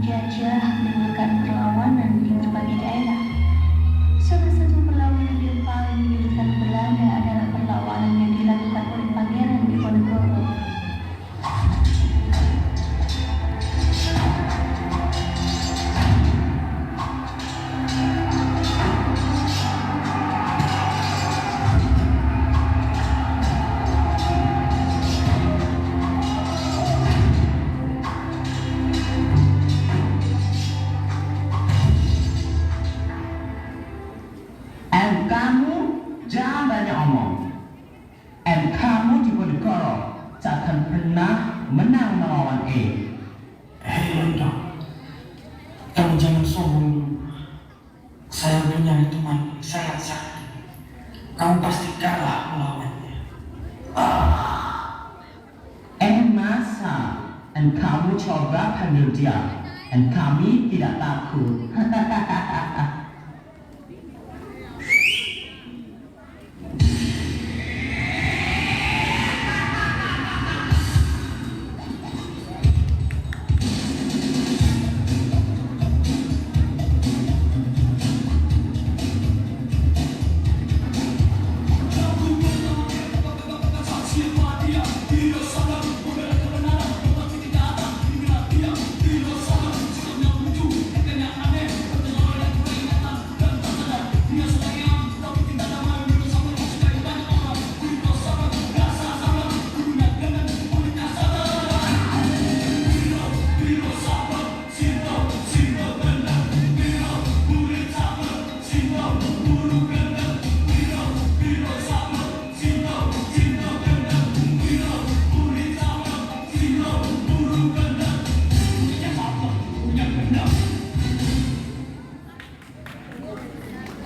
penjajah menimbulkan perlawanan di berbagai daerah. Salah satu perlawanan yang paling menyulitkan Belanda adalah perlawanan yang dilakukan oleh Pangeran Diponegoro. Kamu jangan banyak omong. Kamu Diponegoro tak akan pernah menang melawan Hei Londo, kamu jangan sombong. Saya punya teman sangat sakti. Kamu pasti kalah melawannya. Masa kamu coba panggil dia, kami tidak takut.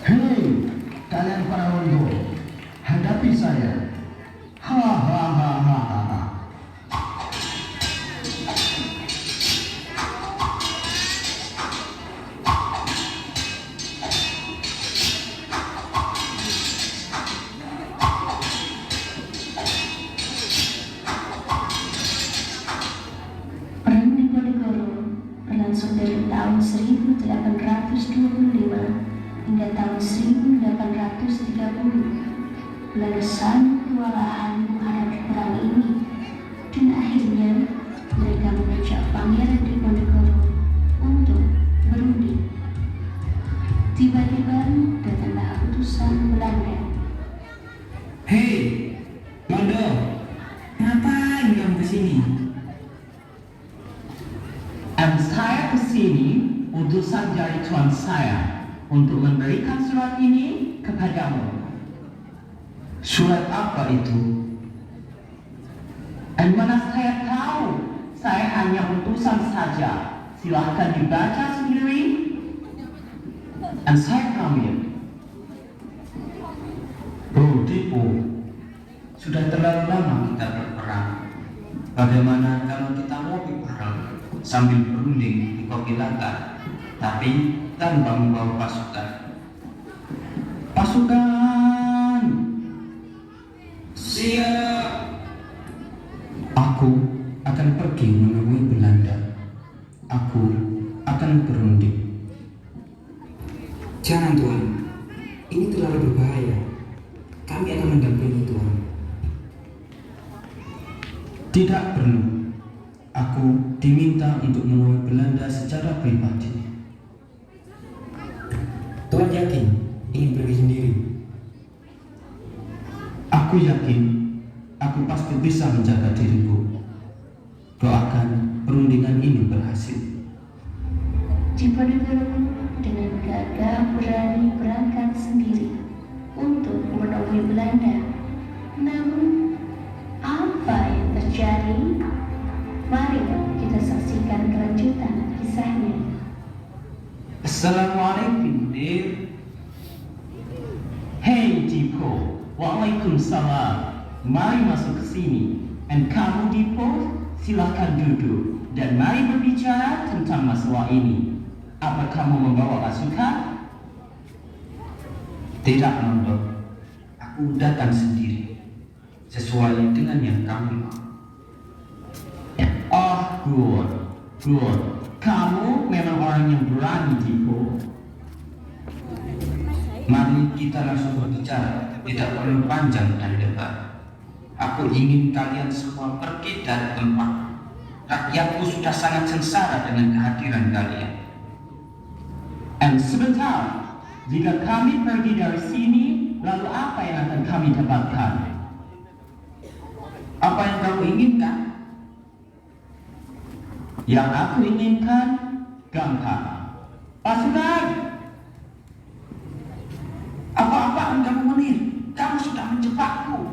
Hei, kalian para Londo, hadapi saya. Ha ha ha ha ha ha. Perang Diponegoro berlangsung dari tahun 1825 hingga tahun 1830. Belanda sangat kewalahan menghadapi perang ini, dan akhirnya mereka mengajak Pangeran Diponegoro untuk berunding. Tiba-tiba datanglah utusan Belanda. Hei Londo, ngapain kamu kesini? Saya kesini utusan dari tuan saya untuk memberikan surat ini kepadamu. Surat apa itu? Mana saya tahu, saya hanya utusan saja. Silahkan dibaca sendiri. Saya pamit. Bro Dipo, sudah terlalu lama kita berperang. Bagaimana kalau kita mau berperang sambil berunding di kopi langgar, tapi tanpa membawa pasukan? Pasukan! Siap! Aku akan pergi menemui Belanda. Aku akan berunding. Jangan Tuan, ini terlalu berbahaya. Kami akan mendampingi Tuan. Tidak perlu. Aku diminta untuk menemui Belanda secara pribadi. Tuan yakin ingin pergi sendiri? Aku yakin aku pasti bisa menjaga diriku. Doakan perundingan ini berhasil. Diponegoro dengan gagah berani berangkat sendiri untuk menemui Belanda. Namun, apa yang terjadi? Mari kita saksikan kelanjutan kisahnya. Assalamualaikum, Dir. Hei Dipo, waalaikumsalam. Mari masuk ke sini. Kamu Dipo, silakan duduk dan mari berbicara tentang masalah ini. Apa kamu membawa pasukan? Tidak, Londo. Aku datang sendiri, sesuai dengan yang kami mau. Oh, good. Good. Kamu memang orang yang berani, Tiko. Mari kita langsung berbicara, tidak perlu panjang dan lebar. Aku ingin kalian semua pergi dari tempat. Rakyatku sudah sangat sengsara dengan kehadiran kalian. And sebentar, jika kami pergi dari sini, lalu apa yang akan kami dapatkan? Apa yang kamu inginkan? Yang aku inginkan, gampang. Pasukan! Apa-apaan kamu Munir? Kamu sudah menjebakku.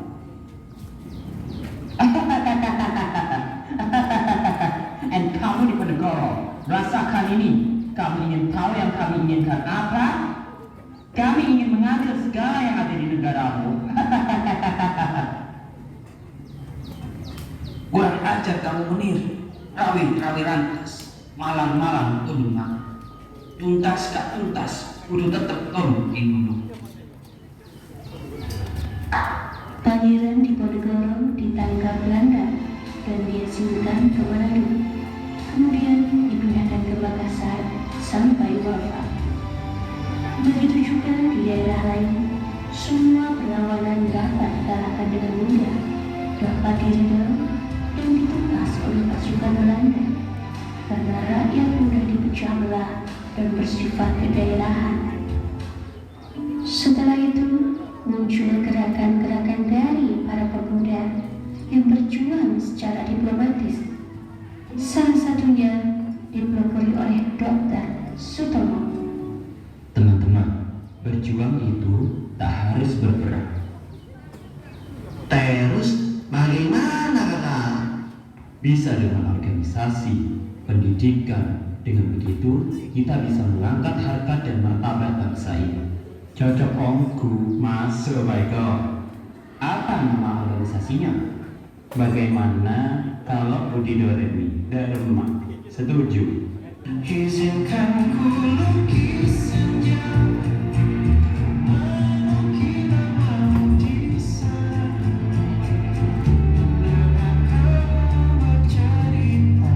And kamu di Penegoro, rasakan ini. Kamu ingin tahu yang kami inginkan apa? Kami ingin mengambil segala yang ada di negaramu. Kurang ajar kamu Munir. Rawi rantas, malang turun malam. Tuntas gak tuntas, kudu tetep turun gunung. Pangeran Diponegoro ditangkap Belanda dan diasingkan ke Manado. Kemudian dipindahkan ke Makassar sampai wafat. Begitu juga di daerah lain, semua perlawanan dapat dikalahkan dengan mudah, dapat diredam dan ditumpas oleh pasukan Belanda karena rakyat mudah dipecah belah dan bersifat kedaerahan. Setelah itu muncul gerakan-gerakan dari para pemuda yang berjuang secara diplomatis. Salah satunya dipelopori oleh Dr. Sutomo. Teman-teman, berjuang itu tak harus berperang. Terus bagaimana kakak? Bisa dengan organisasi, pendidikan. Dengan begitu, kita bisa mengangkat harkat dan martabat bangsa ini. Cocok omku, masuk baiklah. Apa nama organisasinya? Bagaimana kalau Budi Doremi Dharma? Setuju? Izinkan ku lukis senja, mengukir namamu di sana, dengan kamu bercerita,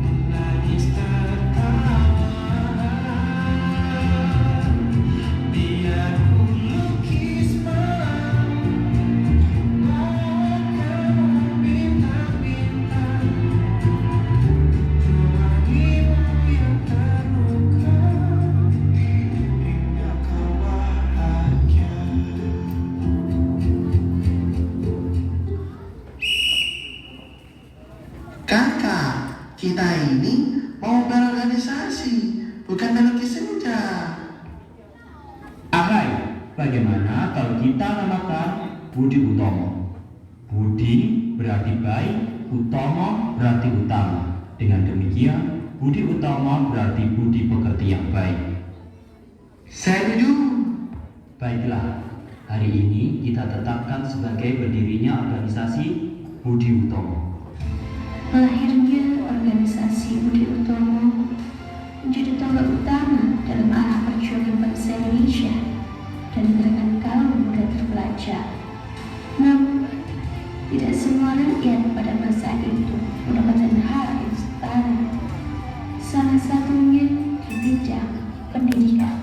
menangis tertawa. Biar ku lukis malam, bawa kamu bintang-bintang, pelangimu yang terluka, hingga kau bahagia. Kakak, kita ini mau berorganisasi, bukan melukis senja. Ahai, bagaimana kalau kita namakan Budi Utomo? Budi berarti baik, Utomo berarti utama. Dengan demikian, Budi Utomo berarti budi pekerti yang baik. Saya setuju. Baiklah, hari ini kita tetapkan sebagai berdirinya organisasi Budi Utomo. Lahirnya organisasi Budi Utomo menjadi tonggak utama dalam arah perjuangan bangsa Indonesia dan gerakan kaum muda terpelajar. Namun, tidak semua rakyat pada masa itu mendapatkan hak yang setara. Salah satunya di bidang pendidikan.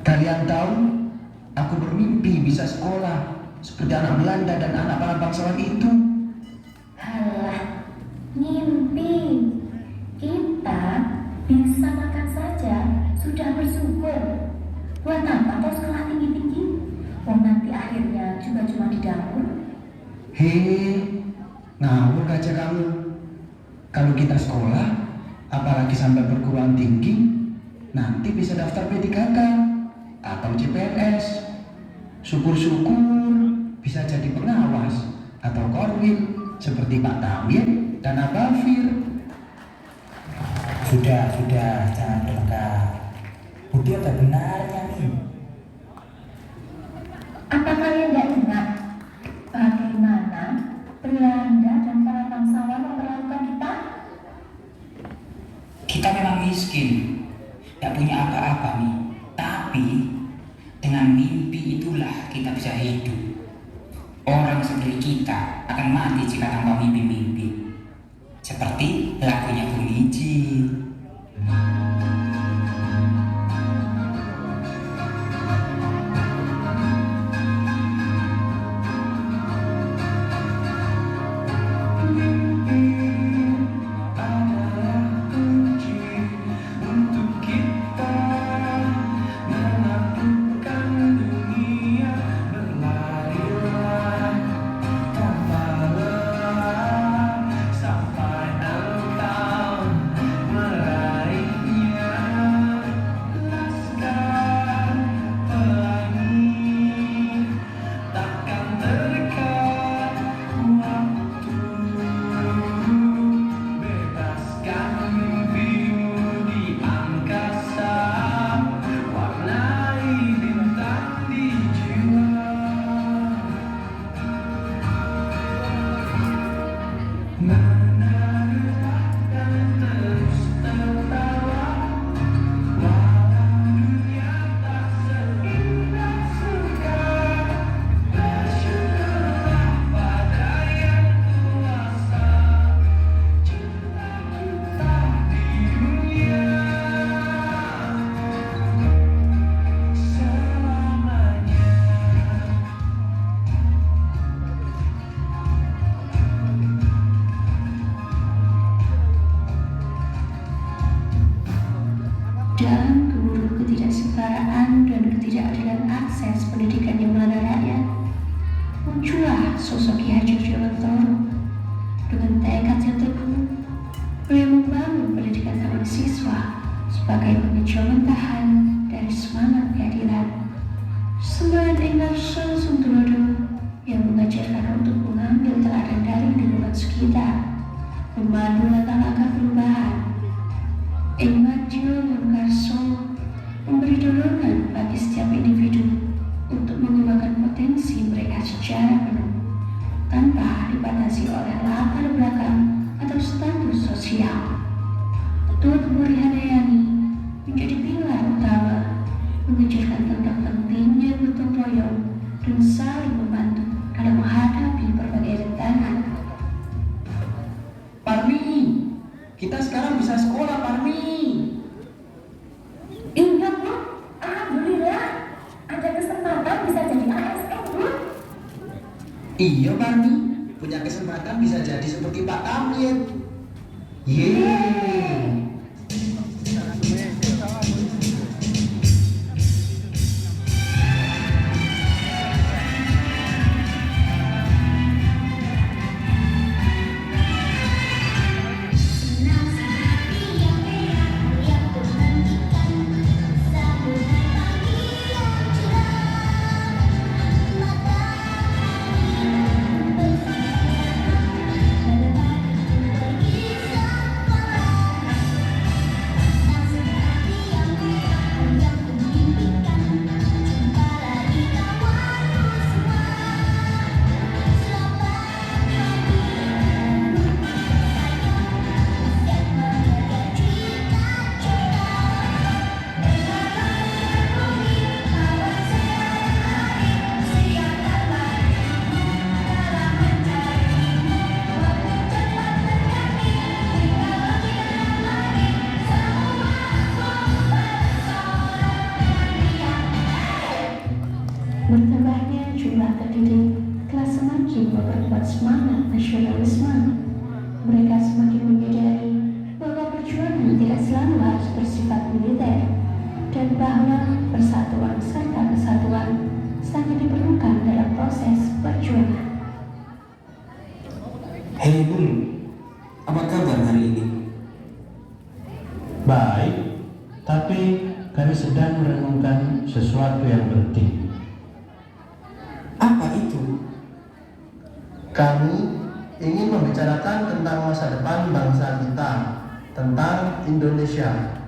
Kalian tahu, aku bermimpi bisa sekolah seperti anak Belanda dan anak para bangsawan itu. Halah, ngimpi. Buat apa kau sekolah tinggi-tinggi? Wong nanti akhirnya juga cuma di dapur. Hei, ngawur aja kamu. Kalau kita sekolah, apalagi sampai perguruan tinggi, nanti bisa daftar P3K atau CPNS. Syukur-syukur bisa jadi pengawas atau korwil seperti Pak Tamir dan Abah Fir. Sudah, jangan dekat. Budi ada benarnya nih. Apa kalian tidak ingat bagaimana Belanda dan para bangsawan memperlakukan kita? Kita memang miskin, tidak punya apa-apa nih. Tapi dengan mimpi itulah kita bisa hidup. Orang seperti kita akan mati jika tanpa mimpi-mimpi. Seperti lagunya Bung Niji. Dan keburu ketidaksetaraan dan ketidakadilan akses pendidikan yang melanda rakyat, muncullah sosok Ki Hajar Dewantoro dengan tekad yang teguh. Beliau membangun pendidikan taman siswa sebagai pengejuan tahan dari semangat keadilan. Semangat Enggar Suntulodo yang mengajarkan untuk mengambil teladan dari lingkungan sekitar, memandu langkah-langkah perubahan. Enggarjo Karso memberi dorongan bagi setiap individu untuk mengembangkan potensi mereka secara penuh, tanpa dibatasi oleh latar belakang atau status sosial. Ketua Kemuri Handayani menjadi pilar utama, mengajarkan tentang pentingnya gotong royong dan saling membantu dalam menghadapi berbagai rintangan. Parmi, kita sekarang bisa sekolah, Parmi. Ingat Bu, alhamdulillah ada kesempatan bisa jadi ASN Bu. Iya, Parmi, punya kesempatan bisa jadi seperti Pak Tamir. Yeay. Apa kabar hari ini? Baik, tapi kami sedang merenungkan sesuatu yang penting. Apa itu? Kami ingin membicarakan tentang masa depan bangsa kita, tentang Indonesia.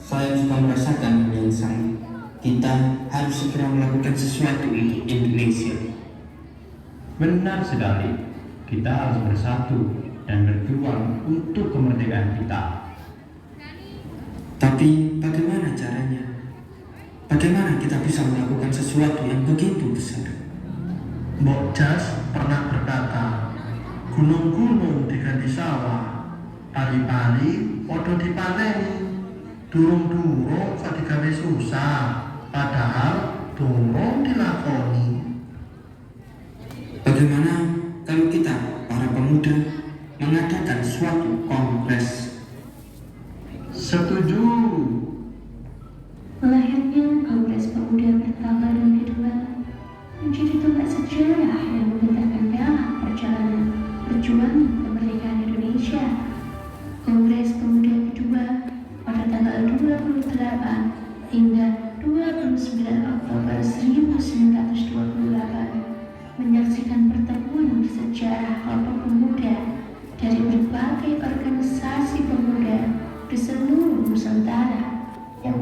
Saya juga merasakan yang sama. Kita harus segera melakukan sesuatu untuk Indonesia. Benar sekali, kita harus bersatu dan berjuang untuk kemerdekaan kita. Tapi bagaimana caranya? Bagaimana kita bisa melakukan sesuatu yang begitu besar? Mbok Jas pernah berkata, gunung-gunung diganti sawah, pari-pari podo dipaneni, durung-durung kok digawe susah, padahal durung dilakoni. Bagaimana kalau kita, para pemuda, mengadakan suatu kongres? Setuju. Lahirnya Kongres Pemuda pertama dan kedua menjadi tonggak sejarah yang membentangkan galah perjalanan berjuang kemerdekaan Indonesia. Kongres Pemuda kedua pada tanggal 28 hingga 29 Oktober 1928 menyaksikan pertemuan sejarah kelompok pemuda dari berbagai organisasi pemuda di seluruh Nusantara yang